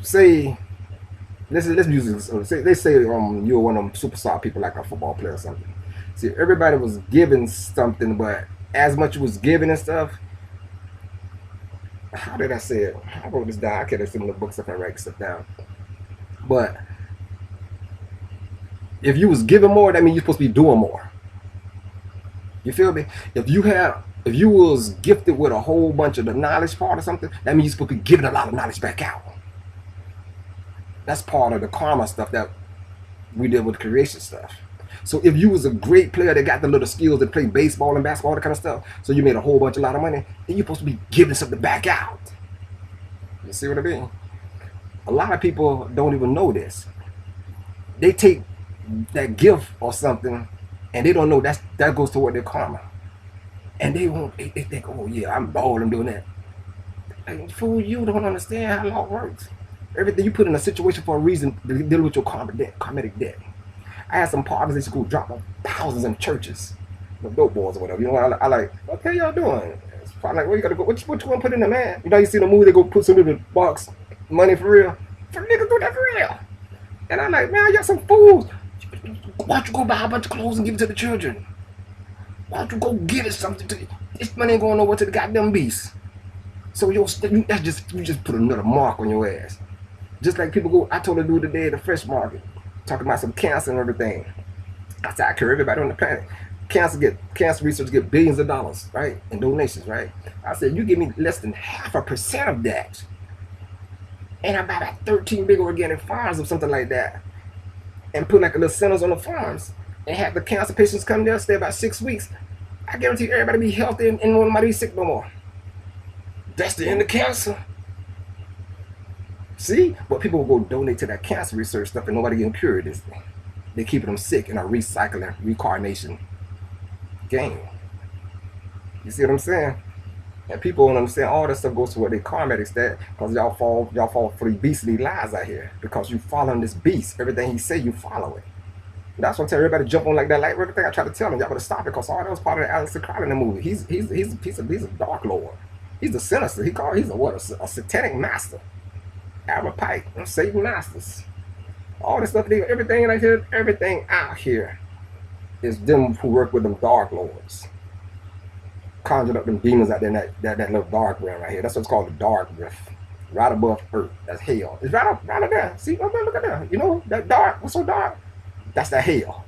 say, let's use this. They say you're one of them superstar people like a football player or something. See, everybody was given something, but as much was given and stuff. How did I say it? I wrote this down. I can't some of the books if I write stuff down. But if you was given more, that means you're supposed to be doing more. You feel me? If you was gifted with a whole bunch of the knowledge part or something, that means you're supposed to be giving a lot of knowledge back out. That's part of the karma stuff that we deal with creation stuff. So if you was a great player that got the little skills to play baseball and basketball, that kind of stuff, so you made a whole bunch, a lot of money, then you're supposed to be giving something back out. You see what I mean? A lot of people don't even know this. They take that gift or something, and they don't know that goes toward their karma. And they think, oh yeah, I'm bold, I'm doing that. Like, fool, you don't understand how law works. Everything you put in a situation for a reason to deal with your karmic debt. I had some partners in school drop thousands in churches, the dope boys or whatever. You know, I like, what the hell y'all doing? It's probably like, well, you gotta go. What you want to put in there, man? You know, you see the movie, they go put some in the box, money for real. For niggas do that for real. And I'm like, man, y'all some fools. Why don't you go buy a bunch of clothes and give it to the children? Why don't you go give it something to this money ain't going over to the goddamn beast. So you just put another mark on your ass. Just like people go, I told a dude today at the fresh market, talking about some cancer and everything. I said, I care everybody on the planet. Cancer research get billions of dollars, right? In donations, right? I said, you give me less than 0.5% of that. And I buy about 13 big organic farms or something like that. And put like a little centers on the farms. And have the cancer patients come there, stay about 6 weeks. I guarantee everybody be healthy and nobody be sick no more. That's the end of cancer. See? But people will go donate to that cancer research stuff and nobody getting cured this thing. They keep them sick in a recycling, reincarnation game. You see what I'm saying? And people don't understand all that stuff goes to what they karmatics that because y'all fall for these beastly lies out here. Because you following this beast. Everything he say, you follow it. That's why I tell everybody jump on like that light. Everything I try to tell them, y'all better stop it because all that was part of the Alex Crowley in the movie. He's a dark lord. He's a sinister. He's a satanic master. Albert Pike, Satan masters. All this stuff, everything out here is them who work with them dark lords. Conjured up them demons out there in that little dark realm right here. That's what's called the dark rift. Right above earth. That's hell. It's right up there. See, look at that. You know, that dark, what's so dark? That's the hell.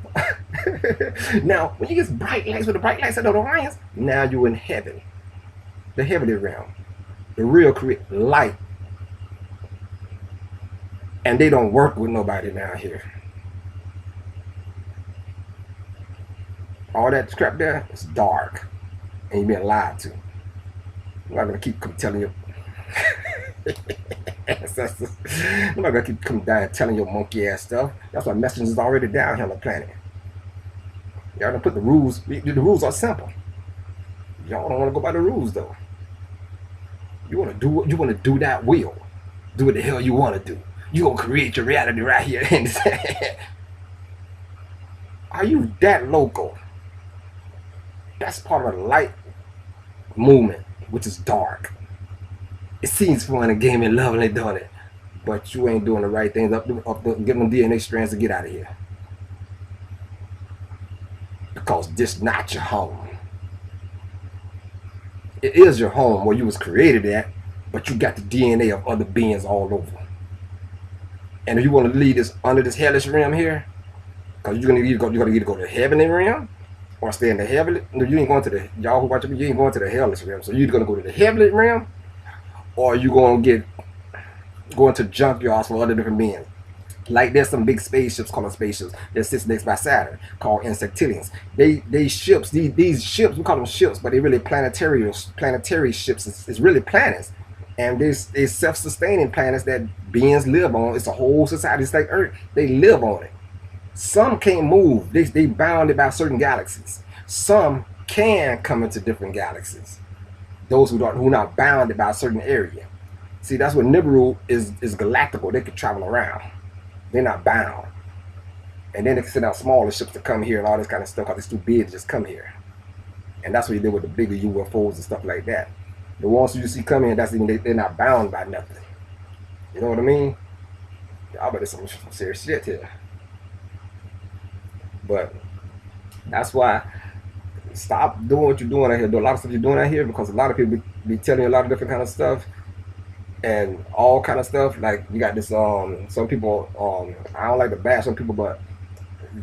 Now, when you get bright lights with the bright lights of the Orions, now you're in heaven. The heavenly realm. The real light. And they don't work with nobody down here. All that crap there is dark. And you're being lied to. I'm not going to keep telling you. I'm not going to keep coming down and telling your monkey ass stuff. That's why messengers is already down here on the planet. Y'all don't put the rules. The rules are simple. Y'all don't want to go by the rules though. You want to do what you want to do. That will. Do what the hell you want to do. You gonna create your reality right here. Are you that local? That's part of the light movement, which is dark. It seems fun and game and lovely doing it, but you ain't doing the right things. Give them DNA strands to get out of here. Because this not your home. It is your home where you was created at, but you got the DNA of other beings all over. And if you want to lead this under this hellish realm here, because you're gonna either go to the heavenly realm or stay in the heavenly. No, you ain't going to the y'all who watch me. You ain't going to the hellish realm. So you're either gonna go to the heavenly realm, or you gonna go into junkyards for other different beings. Like there's some big spaceships called spaceships that sits next by Saturn called insectillions. They ships. These ships, we call them ships, but they really planetary ships. It's really planets. And there's self-sustaining planets that beings live on. It's a whole society. It's like Earth. They live on it. Some can't move. They bounded by certain galaxies. Some can come into different galaxies. Those who are not bounded by a certain area. See, that's what Nibiru is galactical. They can travel around. They're not bound. And then they can send out smaller ships to come here and all this kind of stuff because it's too big to just come here. And that's what they did with the bigger UFOs and stuff like that. The ones you see come in, they're not bound by nothing. You know what I mean? I bet there's some serious shit here. But that's why stop doing what you're doing out here. Do a lot of stuff you're doing out here because a lot of people be telling you a lot of different kind of stuff and all kind of stuff. Like you got this some people I don't like to bash some people, but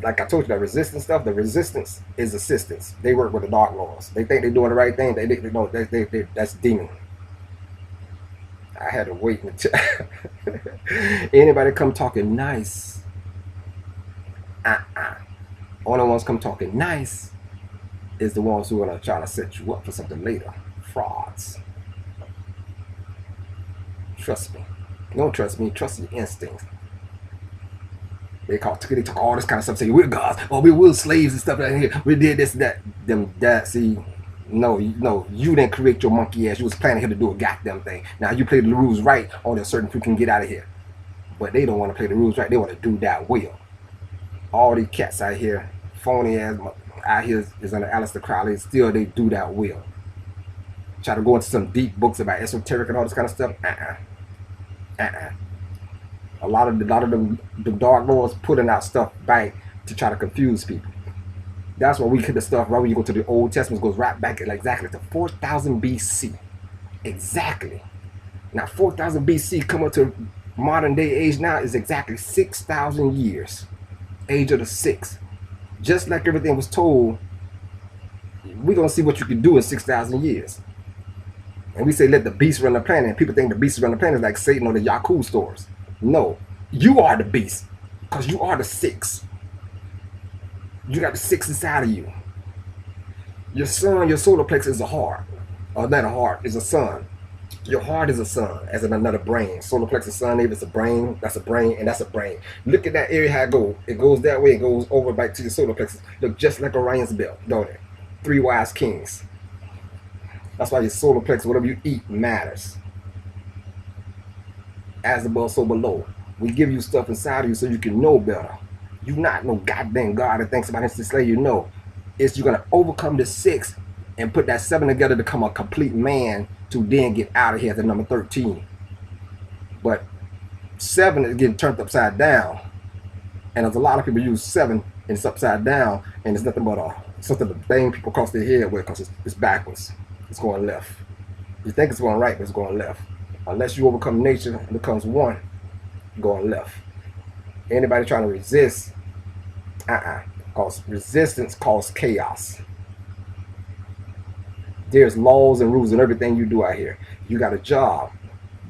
like I told you, that resistance stuff, the resistance is assistance. They work with the dark lords. They think they're doing the right thing. They know that's demon. I had to wait until anybody come talking nice. Uh-uh. Only ones come talking nice is the ones who are gonna try to set you up for something later. Frauds. Trust me. Don't trust me. Trust your instincts. They talk all this kind of stuff. Say we're gods. Oh, we're slaves and stuff like here. We did this and that. Them that see. No, you didn't create your monkey ass. You was planning here to do a goddamn thing. Now you play the rules right, only a certain people can get out of here. But they don't want to play the rules right. They want to do that will. All these cats out here, phony ass out here is under Aleister Crowley. Still, they do that will. Try to go into some deep books about esoteric and all this kind of stuff. A lot of the dark lords putting out stuff back to try to confuse people. That's why we get the stuff right when you go to the Old Testament, goes right back exactly to 4000 BC. Exactly. Now 4000 BC come up to modern day age now is exactly 6,000 years. Age of the six. Just like everything was told, we're gonna see what you can do in 6,000 years. And we say let the beast run the planet, and people think the beast run the planet like Satan or the Yaku stores. No, you are the beast, because you are the six. You got the six inside of you. Your sun, your solar plexus is a heart. Or not a heart, is a sun. Your heart is a sun, as in another brain. Solar plexus sun, if it's a brain, that's a brain, and that's a brain. Look at that area how it goes. It goes that way, it goes over back to your solar plexus. Look just like Orion's belt, don't it? 3 wise kings. That's why your solar plexus, whatever you eat, matters. As above, so below. We give you stuff inside of you so you can know better. You not no goddamn God that thinks about it to slay you. No, it's you're gonna overcome the 6 and put that 7 together to become a complete man to then get out of here at the number 13. But 7 is getting turned upside down, and there's a lot of people use 7 and it's upside down, and it's nothing but something to bang people across their head with, because it's backwards. It's going left. You think it's going right, but it's going left. Unless you overcome nature and becomes one, going left. Anybody trying to resist, because resistance causes chaos. There's laws and rules in everything you do out here. You got a job,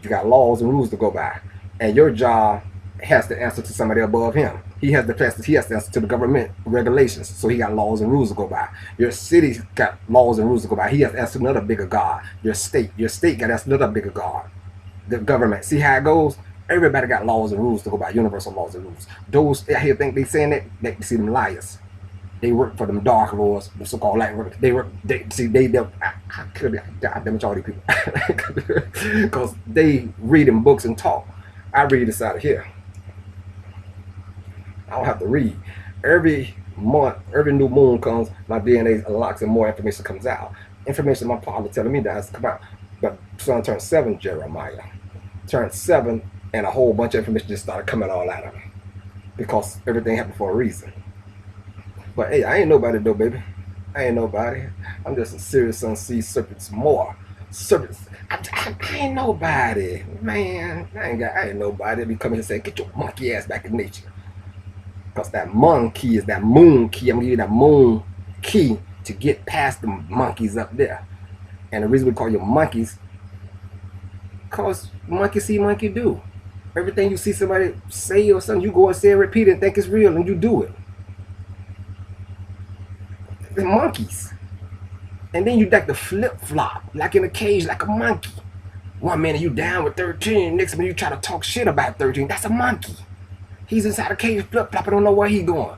you got laws and rules to go by, and your job has to answer to somebody above him. He has to answer to the government regulations, so he got laws and rules to go by. Your city got laws and rules to go by. He has to answer to another bigger God. Your state got to answer to another bigger God. The government, see how it goes? Everybody got laws and rules to go by, universal laws and rules. Those out here think they saying that, they see them liars. They work for them dark lords, the so-called light workers. I could damage all these people. Because they read in books and talk. I read this out of here. I don't have to read. Every month, every new moon comes, my DNA unlocks and more information comes out. Information my father telling me that has to come out. But son turned 7, Jeremiah. Turned 7, and a whole bunch of information just started coming all out of me. Because everything happened for a reason. But hey, I ain't nobody though, baby. I ain't nobody. I'm just a serious son, sees serpents more. Serpents. I ain't nobody. Man, I ain't nobody. Be coming here and say, get your monkey ass back in nature. Because that monkey is that moon key. I'm going to give you that moon key to get past the monkeys up there. And the reason we call you monkeys, because monkey see, monkey do. Everything you see somebody say or something, you go and say and repeat it and think it's real, and you do it. The monkeys. And then you like to flip-flop, like in a cage, like a monkey. One minute you down with 13, next minute you try to talk shit about 13. That's a monkey. He's inside a cage flip-flopping, don't know where he going.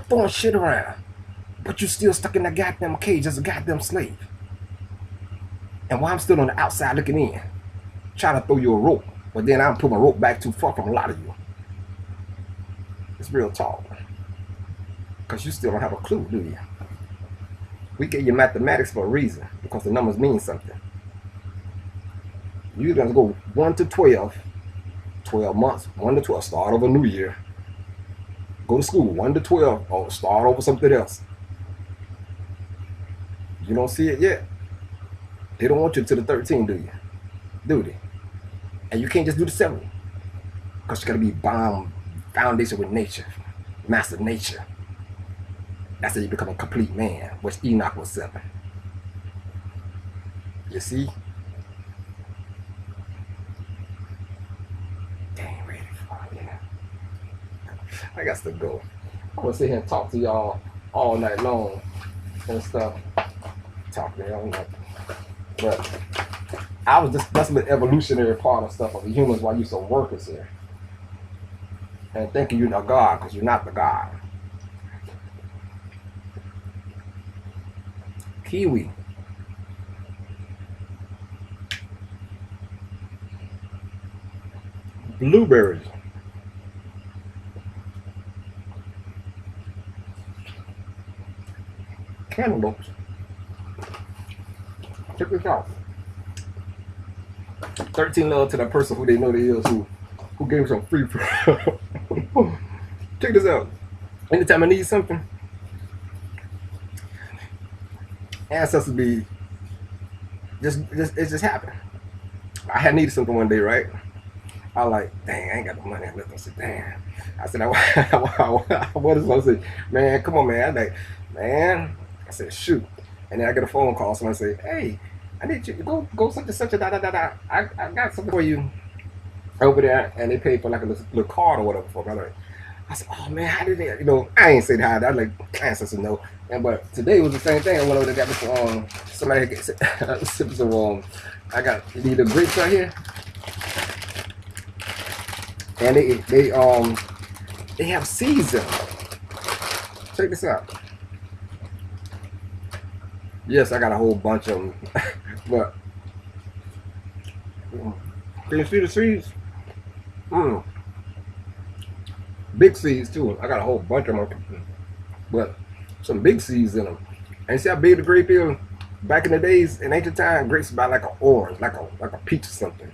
Throwing shit around. But you still stuck in that goddamn cage as a goddamn slave. And while I'm still on the outside looking in, trying to throw you a rope, but then I'm putting my rope back too far from a lot of you. It's real talk. Because you still don't have a clue, do you? We get your mathematics for a reason, because the numbers mean something. You're going to go 1 to 12, 12 months, 1 to 12, start over New Year. Go to school, 1 to 12, or start over something else. You don't see it yet. They don't want you to the 13, do you? Do they? And you can't just do the 7. Because you got to be bound, foundation with nature, master nature. That's how you become a complete man, which Enoch was 7. You see? I got to go. I'm gonna sit here and talk to y'all all night long and stuff. Talk to y'all, but I was just that's the evolutionary part of stuff of the humans while you some workers here. And thinking you're the God because you're not the God. Kiwi. Blueberries. Cantaloupes. Check this out. 13 love to that person who they know they is who gave some free. Check this out. Anytime I need something, ancestors be it just happened. I had needed something one day, right? I was like, dang, I ain't got the money. I looked and said, damn. I said, what is I say? Man, come on, man. I like, man. I said, shoot. And then I get a phone call. Someone say, hey, I need you to go such and such a da da da da. I got something for you over there, and they paid for like a little card or whatever for me. I said, oh man, how did they? You know, I ain't said how. I like ancestors know. And but today was the same thing. I went over there, got me some somebody get some I got the grapes right here, and they have seeds in them. Check this out. Yes, I got a whole bunch of them, but can you see the seeds? Big seeds too. I got a whole bunch of them, but some big seeds in them. And see how big the grape is? Back in the days, in ancient time, grapes about like an orange, like a peach or something.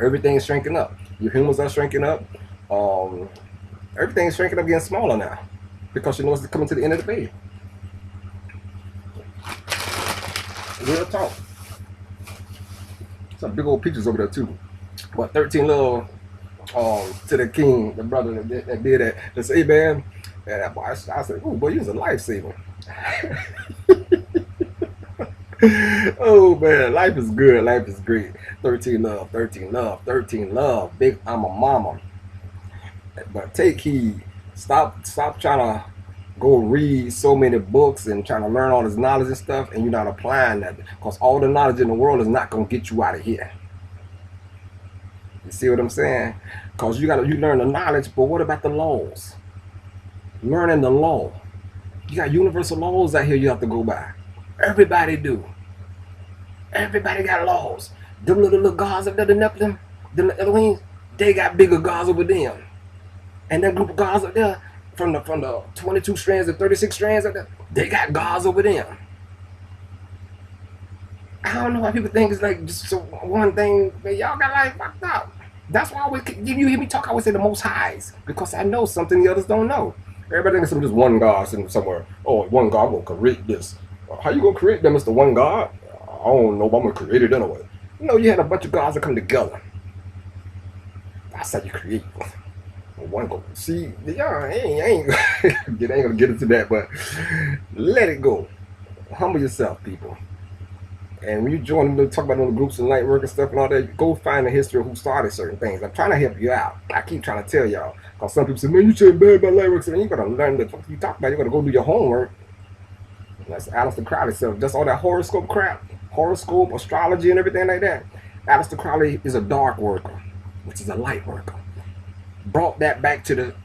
Everything's shrinking up. Your humans are shrinking up. Everything's shrinking up, getting smaller now, because you know it's coming to the end of the day. Real talk. Some big old peaches over there too. But 13 little to the king, the brother that did that. They say, hey man, and I said, oh boy, you was a lifesaver. Oh man, life is good, life is great. 13 love, 13 love, 13 love. Big I'm a mama. But take heed. Stop trying to go read so many books and trying to learn all this knowledge and stuff, and you're not applying that, because all the knowledge in the world is not gonna get you out of here. You see what I'm saying? Because you learn the knowledge, but what about the laws? Learning the law. You got universal laws out here you have to go by. Everybody do. Everybody got laws. Them little gods up there, the Nephilim, them Elohim, they got bigger gods over them. And that group of gods up there, from the 22 strands and 36 strands up there, they got gods over them. I don't know why people think it's like just one thing, but y'all got life fucked up. That's why I always, you hear me talk, I always say the Most Highs, because I know something the others don't know. Everybody thinks I'm just one God sitting somewhere. Oh, one God will create this. How you gonna create them? It's the one God? I don't know, but I'm gonna create it anyway. No, you had a bunch of gods that come together. That's how you create. One go. See, y'all ain't gonna get into that, but let it go. Humble yourself, people. And when you join them, talk about the groups and light work and stuff and all that, go find the history of who started certain things. I'm trying to help you out. I keep trying to tell y'all. Because some people say, man, you saying bad about light work. So you gotta learn what you talk about. You gotta go do your homework. And that's Aleister Crowley stuff. That's all that horoscope crap. Horoscope, astrology, and everything like that. Aleister Crowley is a dark worker, which is a light worker. Brought that back to the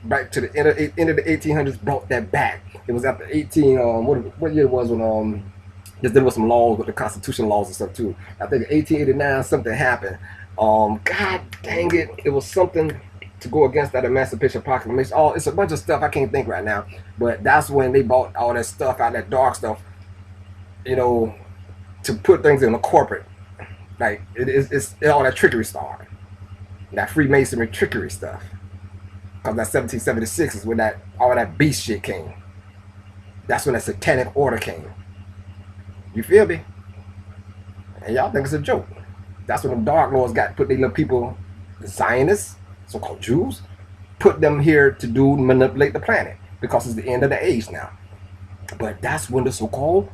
end of the 1800s. Brought that back. It was after what year it was when just there was some laws with the Constitution laws and stuff too. I think 1889 something happened. God dang it, it was something to go against that Emancipation Proclamation. Oh, it's a bunch of stuff I can't think right now. But that's when they bought all that stuff out, that dark stuff, you know, to put things in the corporate. Like it's all that trickery started. That Freemasonry trickery stuff. Because that 1776 is when all that beast shit came. That's when that satanic order came. You feel me? And y'all think it's a joke. That's when the Dark Lords put their little people, the Zionists, so-called Jews, put them here to manipulate the planet, because it's the end of the age now. But that's when the so-called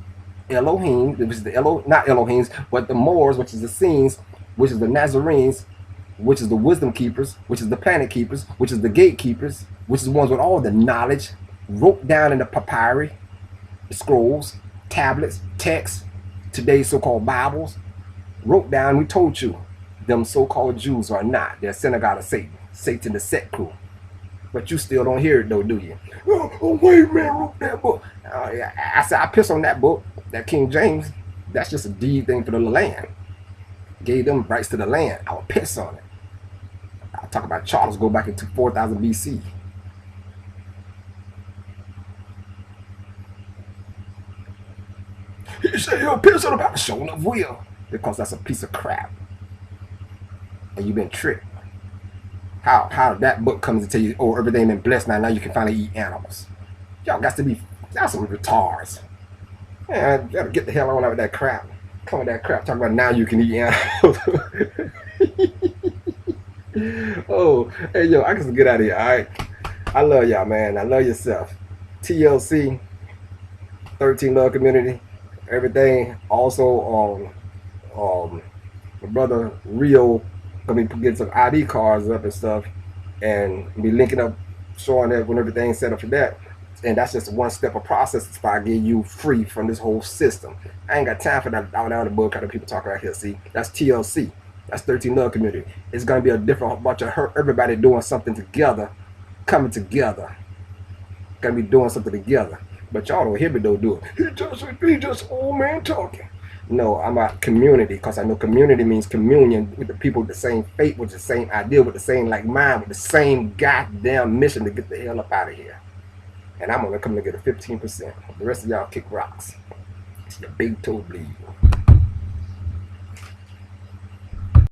Elohim, which is not Elohims, but the Moors, which is the Essenes, which is the Nazarenes, which is the wisdom keepers, which is the planet keepers, which is the gatekeepers, which is the ones with all the knowledge, wrote down in the papyri, the scrolls, tablets, texts, today's so-called Bibles, wrote down, we told you, them so-called Jews are not. They're synagogue of Satan, Satan the set crew. But you still don't hear it though, do you? Oh wait, man, wrote that book. I said, I piss on that book, that King James. That's just a deed thing for the land. Gave them rights to the land. I would piss on it. I talk about Charles go back into 4000 BC. He said he'll piss on about showing enough will. Because that's a piece of crap. And you've been tricked. How that book comes to tell you, oh, everything been blessed now you can finally eat animals. Y'all got to be, y'all some retards. Man, you gotta get the hell on out with that crap. Come with that crap, talk about now you can eat animals. Oh, hey yo, I can get out of here, alright? I love y'all, man. I love yourself. TLC, 13 Love Community, everything. Also, my brother Rio gonna be getting some ID cards up and stuff, and be linking up, showing that when everything's set up for that. And that's just one step of process if I get you free from this whole system. I ain't got time for that down the book kind of people talking right here. See, that's TLC. That's 13 Love Community. It's gonna be a different bunch of everybody doing something together, coming together. Gonna be doing something together. But y'all don't hear me though do it. He just old man talking. No, I'm a community, because I know community means communion with the people with the same faith, with the same idea, with the same like mind, with the same goddamn mission to get the hell up out of here. And I'm gonna come to get a 15%. The rest of y'all kick rocks. It's your big toe bleed.